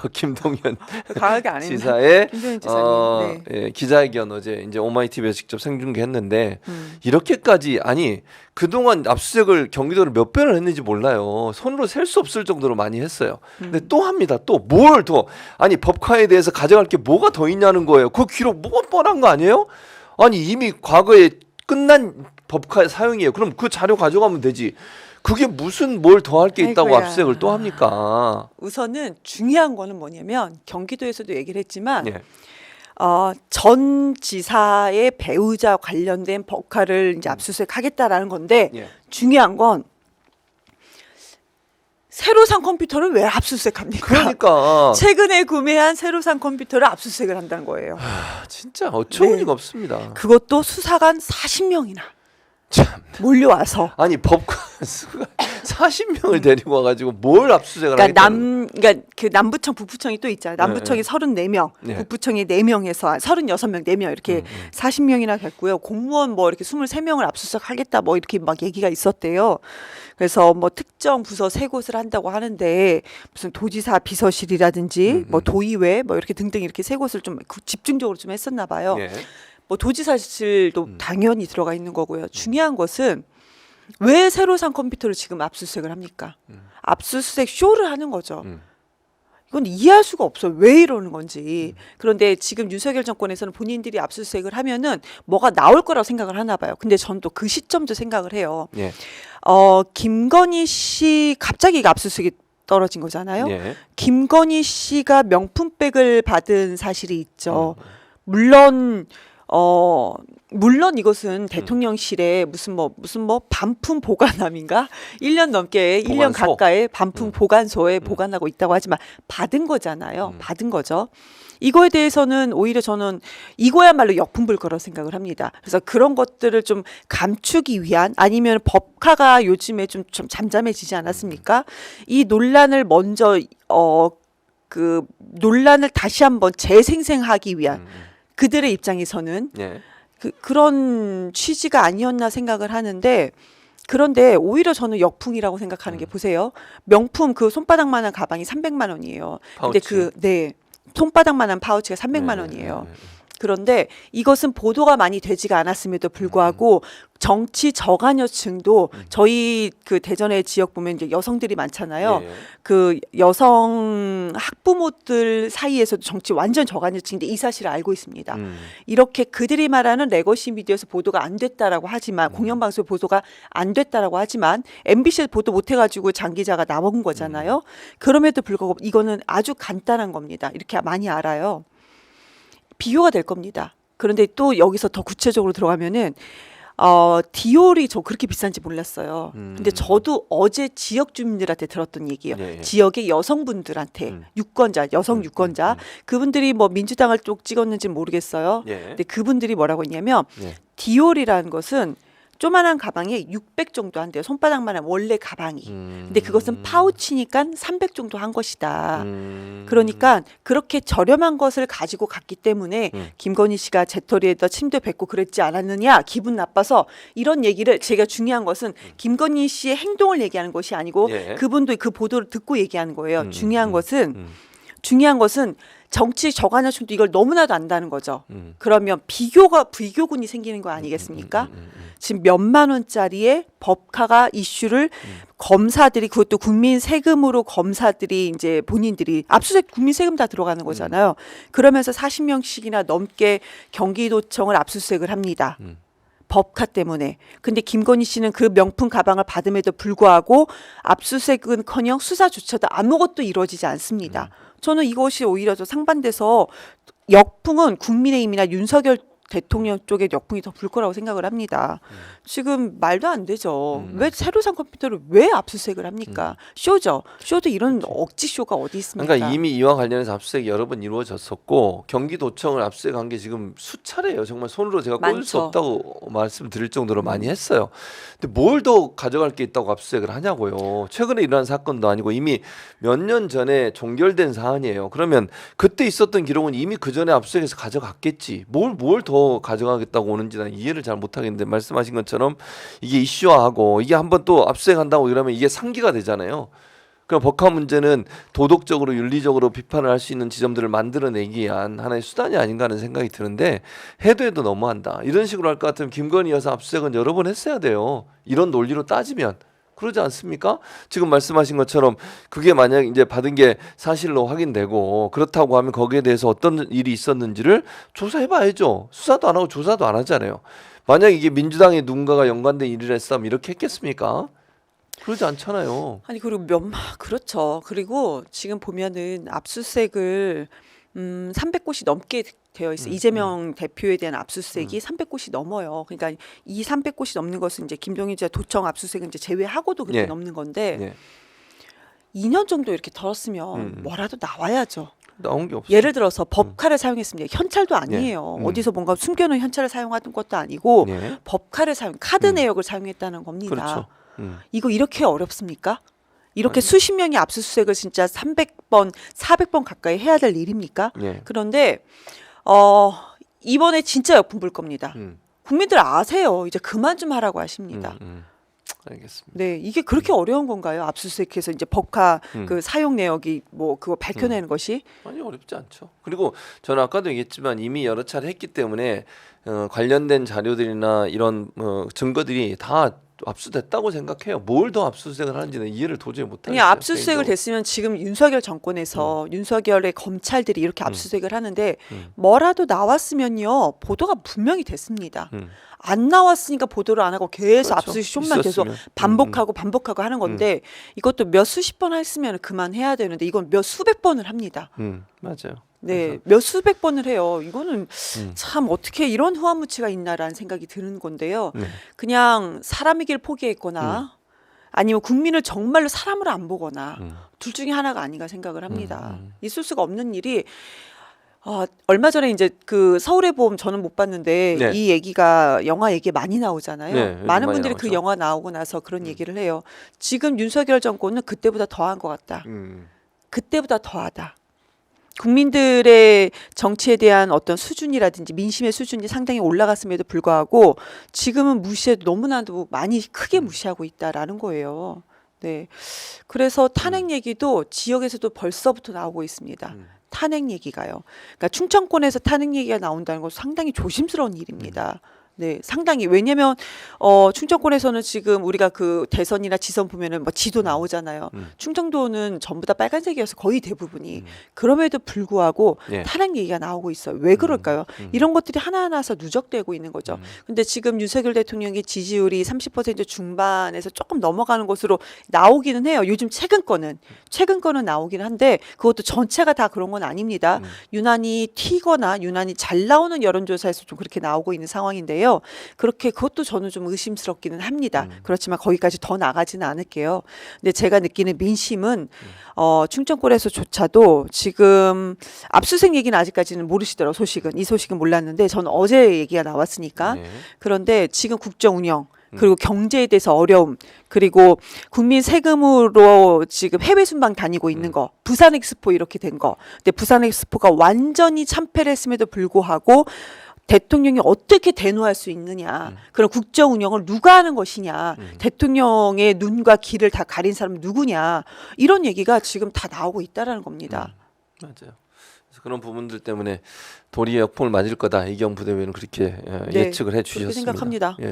김동연 강하게 안 했나? 지사의 김동연 지사님. 네. 예, 기자회견 어제 이제 오마이TV에서 직접 생중계했는데 이렇게까지 아니 그동안 압수수색을 경기도를 몇 번을 했는지 몰라요. 손으로 셀 수 없을 정도로 많이 했어요. 근데 또 합니다. 또 뭘 더 아니 법카에 대해서 가져갈 게 뭐가 더 있냐는 거예요. 그 기록 뭐가 뻔한 거 아니에요? 아니 이미 과거에 끝난 법카 사용이에요. 그럼 그 자료 가져가면 되지. 그게 무슨 뭘 더 할 게 있다고 아이고야. 압수수색을 또 합니까? 우선은 중요한 거는 뭐냐면 경기도에서도 얘기를 했지만 예. 전 지사의 배우자 관련된 법카를 이제 압수수색하겠다라는 건데 예. 중요한 건 새로 산 컴퓨터를 왜 압수수색합니까? 그러니까 최근에 구매한 새로 산 컴퓨터를 압수수색을 한다는 거예요. 진짜 어처구니가 네. 없습니다. 그것도 수사관 40명이나 참. 몰려와서. 아니 법관 수가 40명을 데리고 와가지고 뭘 압수수색을 그러니까 하겠다는 그러니까 그 남부청, 북부청이 또 있잖아요. 남부청이 네. 34명, 네. 북부청이 4명에서 36명, 4명 이렇게 40명이나 됐고요. 공무원 뭐 이렇게 23명을 압수수색하겠다 뭐 이렇게 막 얘기가 있었대요. 그래서 뭐 특정 부서 3곳을 한다고 하는데 무슨 도지사 비서실이라든지 뭐 도의회 뭐 이렇게 등등 이렇게 3곳을 좀 집중적으로 좀 했었나 봐요. 예. 뭐 도지사실도 당연히 들어가 있는 거고요. 중요한 것은 왜 새로 산 컴퓨터를 지금 압수수색을 합니까? 압수수색 쇼를 하는 거죠. 이건 이해할 수가 없어요. 왜 이러는 건지. 그런데 지금 윤석열 정권에서는 본인들이 압수수색을 하면은 뭐가 나올 거라고 생각을 하나 봐요. 근데 전 또 그 시점도 생각을 해요. 예. 김건희 씨 갑자기 압수수색이 떨어진 거잖아요. 예. 김건희 씨가 명품백을 받은 사실이 있죠. 물론 이것은 대통령실에 무슨 뭐 반품 보관함인가? 1년 넘게 1년 보관소. 가까이 반품 보관소에 보관하고 있다고 하지만 받은 거잖아요. 받은 거죠. 이거에 대해서는 오히려 저는 이거야말로 역풍불 거라고 생각을 합니다. 그래서 그런 것들을 좀 감추기 위한 아니면 법카가 요즘에 좀 잠잠해지지 않았습니까? 이 논란을 먼저 그 논란을 다시 한번 재생생하기 위한 그들의 입장에서는 예. 그런 취지가 아니었나 생각을 하는데 그런데 오히려 저는 역풍이라고 생각하는 게 보세요. 명품 그 손바닥만한 가방이 300만 원이에요. 근데 파우치. 손바닥만한 파우치가 300만 원이에요. 그런데 이것은 보도가 많이 되지가 않았음에도 불구하고 정치 저간여층도 저희 그 대전의 지역 보면 이제 여성들이 많잖아요. 예. 그 여성 학부모들 사이에서도 정치 완전 저간여층인데 이 사실을 알고 있습니다. 이렇게 그들이 말하는 레거시 미디어에서 보도가 안 됐다라고 하지만 공영방송 보도가 안 됐다라고 하지만 MBC에서 보도 못 해가지고 장 기자가 나온 거잖아요. 그럼에도 불구하고 이거는 아주 간단한 겁니다. 이렇게 많이 알아요. 비교가 될 겁니다. 그런데 또 여기서 더 구체적으로 들어가면은 디올이 저 그렇게 비싼지 몰랐어요. 근데 저도 어제 지역 주민들한테 들었던 얘기예요. 예. 지역의 여성분들한테 유권자, 여성 유권자 그분들이 뭐 민주당을 쪽 찍었는지 모르겠어요. 예. 근데 그분들이 뭐라고 했냐면 예. 디올이라는 것은 조만한 가방에 600 정도 한대요. 손바닥만한 원래 가방이. 근데 그것은 파우치니까 300 정도 한 것이다. 그러니까 그렇게 저렴한 것을 가지고 갔기 때문에 김건희 씨가 재떨이에다 침대 뱉고 그랬지 않았느냐 기분 나빠서 이런 얘기를 제가 중요한 것은 김건희 씨의 행동을 얘기하는 것이 아니고 예. 그분도 그 보도를 듣고 얘기하는 거예요. 중요한 것은 정치 저간여층도 이걸 너무나도 안다는 거죠. 그러면 비교군이 생기는 거 아니겠습니까? 지금 몇만 원짜리의 법카가 이슈를 검사들이 그것도 국민 세금으로 검사들이 이제 본인들이 압수수색 국민 세금 다 들어가는 거잖아요. 그러면서 40명씩이나 넘게 경기도청을 압수수색을 합니다. 법카 때문에. 근데 김건희 씨는 그 명품 가방을 받음에도 불구하고 압수수색은커녕 수사조차도 아무것도 이루어지지 않습니다. 저는 이것이 오히려 더 상반돼서 역풍은 국민의힘이나 윤석열 대통령 쪽에 역풍이 더 불 거라고 생각을 합니다. 지금 말도 안 되죠. 왜 새로 산 컴퓨터를 왜 압수수색을 합니까? 쇼죠. 쇼도 이런 억지 쇼가 어디 있습니까? 그러니까 이미 이와 관련해서 압수수색이 여러 번 이루어졌었고 경기도청을 압수수색한 게 지금 수차례예요. 정말 손으로 제가 꼽을 수 많죠. 없다고 말씀드릴 정도로 많이 했어요. 근데 뭘 더 가져갈 게 있다고 압수수색을 하냐고요. 최근에 일어난 사건도 아니고 이미 몇 년 전에 종결된 사안이에요. 그러면 그때 있었던 기록은 이미 그 전에 압수수색에서 가져갔겠지. 뭘 더 가져가겠다고 오는지 난 이해를 잘 못하겠는데 말씀하신 것처럼 이게 이슈화하고 이게 한번 또 압수수색한다고 이러면 이게 상기가 되잖아요. 그럼 법화 문제는 도덕적으로 윤리적으로 비판을 할 수 있는 지점들을 만들어내기 위한 하나의 수단이 아닌가 하는 생각이 드는데 해도 너무한다. 이런 식으로 할 것 같으면 김건희 여사 압수수색은 여러 번 했어야 돼요. 이런 논리로 따지면. 그러지 않습니까? 지금 말씀하신 것처럼 그게 만약 이제 받은 게 사실로 확인되고 그렇다고 하면 거기에 대해서 어떤 일이 있었는지를 조사해봐야죠. 수사도 안 하고 조사도 안 하잖아요. 만약 이게 민주당의 누군가가 연관된 일이랬으면 이렇게 했겠습니까? 그러지 않잖아요. 아니 그리고 그렇죠. 그리고 지금 보면은 압수수색을 300곳이 넘게 되어 있어요. 이재명 대표에 대한 압수수색이 300곳이 넘어요. 그러니까 이 300곳이 넘는 것은 이제 김종인 지사 도청 압수수색은 이제 제외하고도 그렇게 예. 넘는 건데 예. 2년 정도 이렇게 덜었으면 뭐라도 나와야죠. 나온 게 없어요. 예를 들어서 법칼을 사용했습니다. 현찰도 아니에요. 어디서 뭔가 숨겨놓은 현찰을 사용하던 것도 아니고 예. 법칼을 카드 내역을 사용했다는 겁니다. 그렇죠. 이거 이렇게 어렵습니까? 이렇게 수십 명이 압수수색을 진짜 300번, 400번 가까이 해야 될 일입니까? 예. 그런데 이번에 진짜 역풍 불 겁니다. 국민들 아세요. 이제 그만 좀 하라고 하십니다. 알겠습니다. 네, 이게 그렇게 어려운 건가요? 압수수색해서 이제 법카 그 사용 내역이 뭐 그거 밝혀내는 것이? 아니 어렵지 않죠. 그리고 저는 아까도 얘기했지만 이미 여러 차례 했기 때문에 관련된 자료들이나 이런 증거들이 다 압수됐다고 생각해요. 뭘 더 압수수색을 하는지는 이해를 도저히 못하겠어요. 아니 압수수색을 됐으면 지금 윤석열 정권에서 윤석열의 검찰들이 이렇게 압수수색을 하는데 뭐라도 나왔으면요 보도가 분명히 됐습니다. 안 나왔으니까 보도를 안 하고 계속 그렇죠. 압수수색 쇼만 계속 반복하고 하는 건데 이것도 몇 수십 번 했으면 그만해야 되는데 이건 몇 수백 번을 합니다. 맞아요. 네, 몇 수백 번을 해요. 이거는 참 어떻게 이런 후한무치가 있나라는 생각이 드는 건데요. 그냥 사람이길 포기했거나 아니면 국민을 정말로 사람으로 안 보거나 둘 중에 하나가 아닌가 생각을 합니다. 있을 수가 없는 일이 얼마 전에 이제 그 서울의 봄 저는 못 봤는데 네. 이 얘기가 영화 얘기 많이 나오잖아요. 네, 요즘 많은 많이 분들이 그 나오죠. 영화 나오고 나서 그런 얘기를 해요. 지금 윤석열 정권은 그때보다 더한 것 같다. 그때보다 더하다. 국민들의 정치에 대한 어떤 수준이라든지 민심의 수준이 상당히 올라갔음에도 불구하고 지금은 무시해도 너무나도 많이 크게 무시하고 있다라는 거예요. 네. 그래서 탄핵 얘기도 지역에서도 벌써부터 나오고 있습니다. 탄핵 얘기가요. 그러니까 충청권에서 탄핵 얘기가 나온다는 건 상당히 조심스러운 일입니다. 네, 상당히 왜냐면 충청권에서는 지금 우리가 그 대선이나 지선 보면은 뭐 지도 나오잖아요. 충청도는 전부 다 빨간색이어서 거의 대부분이 그럼에도 불구하고 예. 탄핵 얘기가 나오고 있어요. 왜 그럴까요? 이런 것들이 하나하나서 누적되고 있는 거죠. 근데 지금 윤석열 대통령의 지지율이 30% 중반에서 조금 넘어가는 것으로 나오기는 해요. 요즘 최근 거는 나오긴 한데 그것도 전체가 다 그런 건 아닙니다. 유난히 튀거나 유난히 잘 나오는 여론조사에서 좀 그렇게 나오고 있는 상황인데요. 그렇게 그것도 저는 좀 의심스럽기는 합니다. 그렇지만 거기까지 더 나가지는 않을게요. 근데 제가 느끼는 민심은 충청권에서조차도 지금 압수수색 얘기는 아직까지는 모르시더라고요. 소식은. 이 소식은 몰랐는데 저는 어제 얘기가 나왔으니까. 네. 그런데 지금 국정 운영 그리고 경제에 대해서 어려움 그리고 국민 세금으로 지금 해외 순방 다니고 있는 거 부산 엑스포 이렇게 된 거. 근데 부산 엑스포가 완전히 참패를 했음에도 불구하고 대통령이 어떻게 대노할 수 있느냐. 그런 국정 운영을 누가 하는 것이냐. 대통령의 눈과 귀를 다 가린 사람은 누구냐. 이런 얘기가 지금 다 나오고 있다라는 겁니다. 맞아요. 그래서 그런 부분들 때문에 도리의 역풍을 맞을 거다. 이경 부대변인 그렇게 네, 예측을 그렇게 해주셨습니다. 생각합니다. 예.